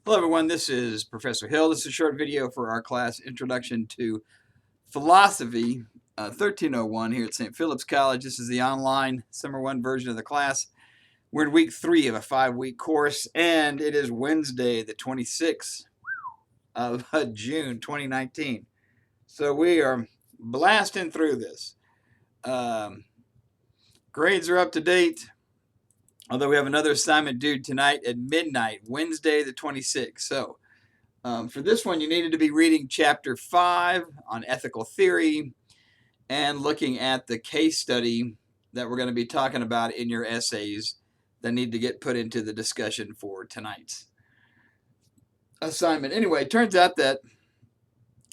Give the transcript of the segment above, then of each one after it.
Hello everyone, this is Professor Hill. This is a short video for our class Introduction to Philosophy 1301 here at St. Philip's College. This is the online summer 1 version of the class. We're in week 3 of a 5-week course, and it is Wednesday the 26th of June 2019. So we are blasting through this. Grades are up to date. Although we have another assignment due tonight at midnight, Wednesday the 26th. So for this one, you needed to be reading chapter 5 on ethical theory and looking at the case study that we're going to be talking about in your essays that need to get put into the discussion for tonight's assignment. Anyway, it turns out that,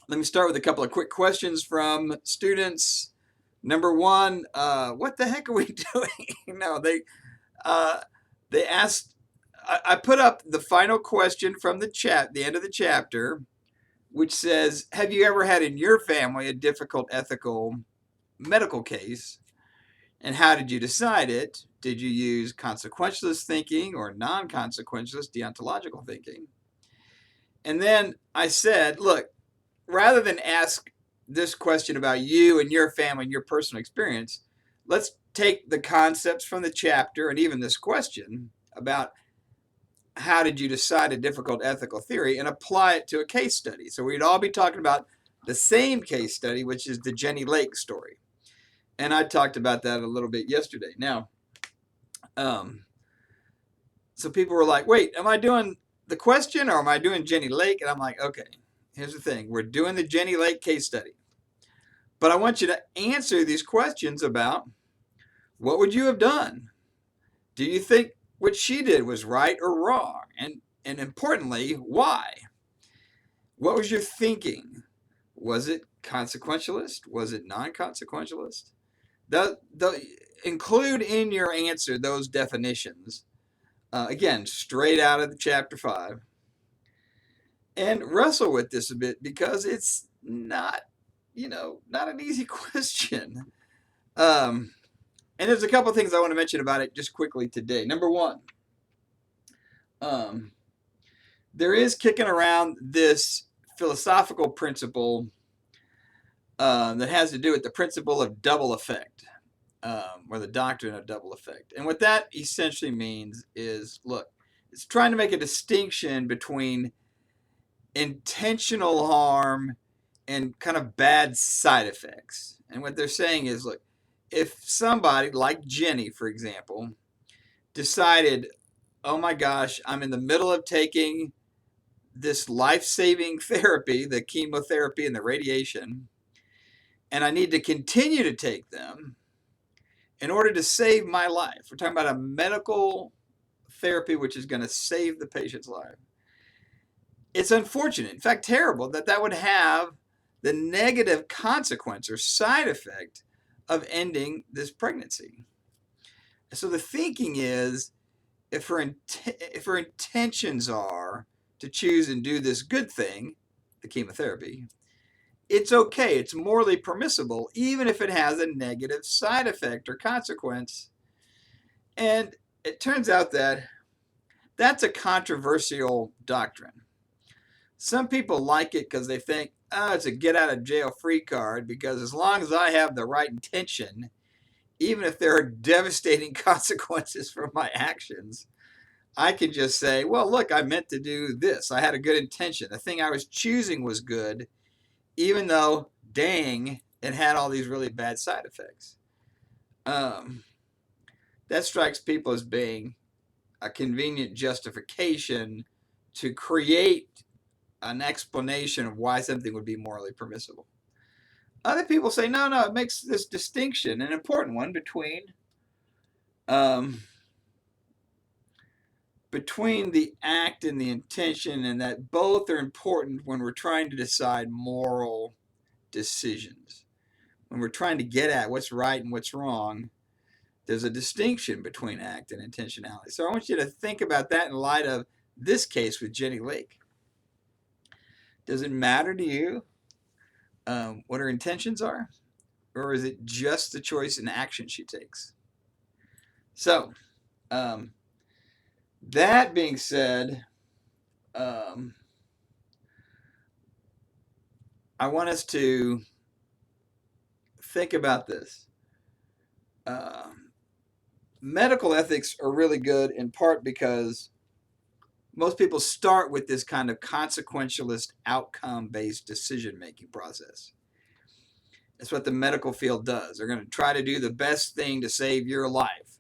let me start with a couple of quick questions from students. Number one, what the heck are we doing? No, they asked, I put up the final question from the end of the chapter, which says, have you ever had in your family a difficult ethical medical case? And how did you decide it? Did you use consequentialist thinking or non-consequentialist deontological thinking? And then I said, look, rather than ask this question about you and your family and your personal experience, let's take the concepts from the chapter and even this question about how did you decide a difficult ethical theory and apply it to a case study. So we'd all be talking about the same case study, which is the Jenny Lake story. And I talked about that a little bit yesterday. Now, so people were like, wait, am I doing the question or am I doing Jenny Lake? And I'm like, okay, here's the thing. We're doing the Jenny Lake case study. But I want you to answer these questions about what would you have done? Do you think what she did was right or wrong? And importantly, why? What was your thinking? Was it consequentialist? Was it non-consequentialist? Include in your answer those definitions. Again, straight out of the chapter 5. And wrestle with this a bit because it's not an easy question. And there's a couple of things I want to mention about it just quickly today. Number one, there is kicking around this philosophical principle that has to do with the principle of double effect, or the doctrine of double effect. And what that essentially means is, look, it's trying to make a distinction between intentional harm and kind of bad side effects. And what they're saying is, look, if somebody like Jenny, for example, decided, oh my gosh, I'm in the middle of taking this life-saving therapy, the chemotherapy and the radiation, and I need to continue to take them in order to save my life. We're talking about a medical therapy which is going to save the patient's life. It's unfortunate, in fact terrible, that would have the negative consequence or side effect of ending this pregnancy. So the thinking is, if her intentions are to choose and do this good thing, the chemotherapy, it's okay. It's morally permissible, even if it has a negative side effect or consequence. And it turns out that that's a controversial doctrine. Some people like it because they think, oh, it's a get out of jail free card, because as long as I have the right intention, even if there are devastating consequences for my actions, I can just say, well, look, I meant to do this. I had a good intention. The thing I was choosing was good, even though, dang, it had all these really bad side effects. That strikes people as being a convenient justification to create an explanation of why something would be morally permissible. Other people say, no, it makes this distinction, an important one, between the act and the intention, and that both are important when we're trying to decide moral decisions. When we're trying to get at what's right and what's wrong, there's a distinction between act and intentionality. So I want you to think about that in light of this case with Jenny Lake. Does it matter to you what her intentions are? Or is it just the choice and action she takes? So, that being said, um, I want us to think about this. Medical ethics are really good in part because most people start with this kind of consequentialist, outcome based decision making process. That's what the medical field does. They're going to try to do the best thing to save your life.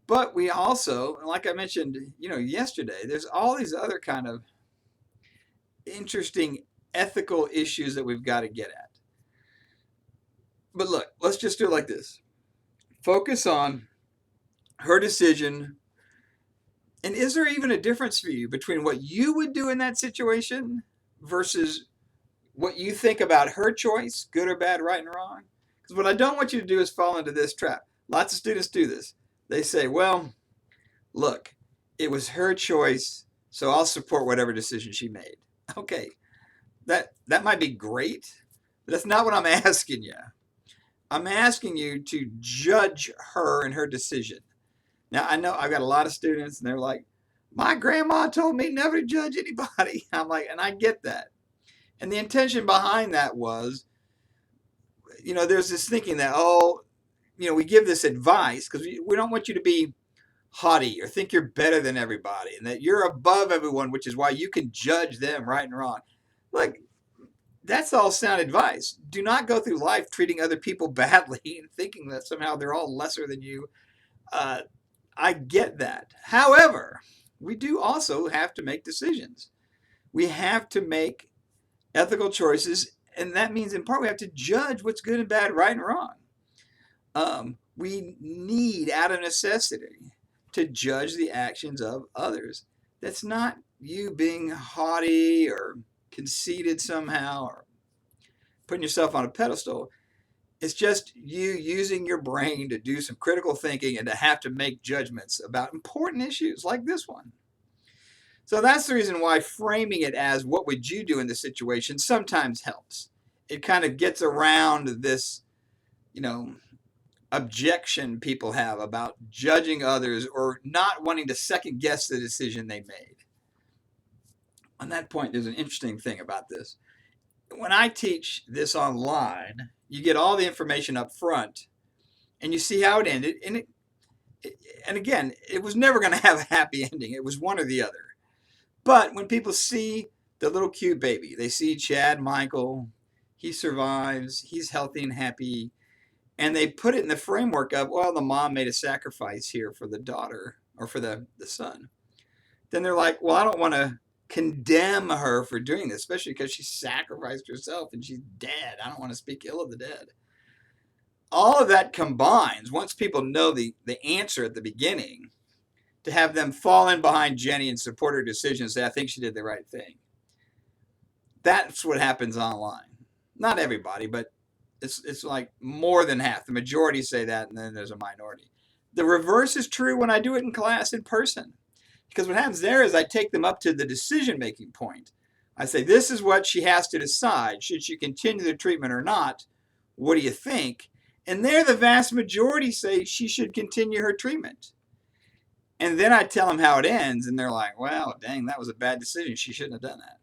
But we also, like I mentioned, yesterday, there's all these other kind of interesting ethical issues that we've got to get at. But look, let's just do it like this. Focus on her decision. And is there even a difference for you between what you would do in that situation versus what you think about her choice, good or bad, right and wrong? Because what I don't want you to do is fall into this trap. Lots of students do this. They say, well, look, it was her choice, so I'll support whatever decision she made. Okay, that might be great, but that's not what I'm asking you. I'm asking you to judge her and her decision. Now, I know I've got a lot of students, and they're like, my grandma told me never to judge anybody. I'm like, and I get that. And the intention behind that was, there's this thinking that, we give this advice because we don't want you to be haughty or think you're better than everybody and that you're above everyone, which is why you can judge them right and wrong. Like, that's all sound advice. Do not go through life treating other people badly and thinking that somehow they're all lesser than you. I get that. However, we do also have to make decisions. We have to make ethical choices, and that means in part we have to judge what's good and bad, right and wrong. We need, out of necessity, to judge the actions of others. That's not you being haughty or conceited somehow or putting yourself on a pedestal. It's just you using your brain to do some critical thinking and to have to make judgments about important issues like this one. So that's the reason why framing it as what would you do in this situation sometimes helps. It kind of gets around this, objection people have about judging others or not wanting to second guess the decision they made. On that point, there's an interesting thing about this. When I teach this online, you get all the information up front and you see how it ended. And again, it was never going to have a happy ending. It was one or the other. But when people see the little cute baby, they see Chad Michael, he survives, he's healthy and happy, and they put it in the framework of, well, the mom made a sacrifice here for the daughter or for the son. Then they're like, well, I don't want to condemn her for doing this, especially because she sacrificed herself and she's dead. I don't want to speak ill of the dead. All of that combines, once people know the answer at the beginning, to have them fall in behind Jenny and support her decision and say, I think she did the right thing. That's what happens online. Not everybody, but it's like more than half. The majority say that, and then there's a minority. The reverse is true when I do it in class in person. Because what happens there is I take them up to the decision-making point. I say, this is what she has to decide. Should she continue the treatment or not? What do you think? And there the vast majority say she should continue her treatment. And then I tell them how it ends, and they're like, well, dang, that was a bad decision. She shouldn't have done that.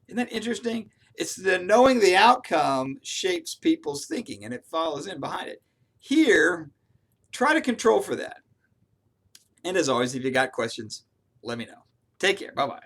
Isn't that interesting? It's the knowing the outcome shapes people's thinking, and it follows in behind it. Here, try to control for that. And as always, if you got questions, let me know. Take care. Bye-bye.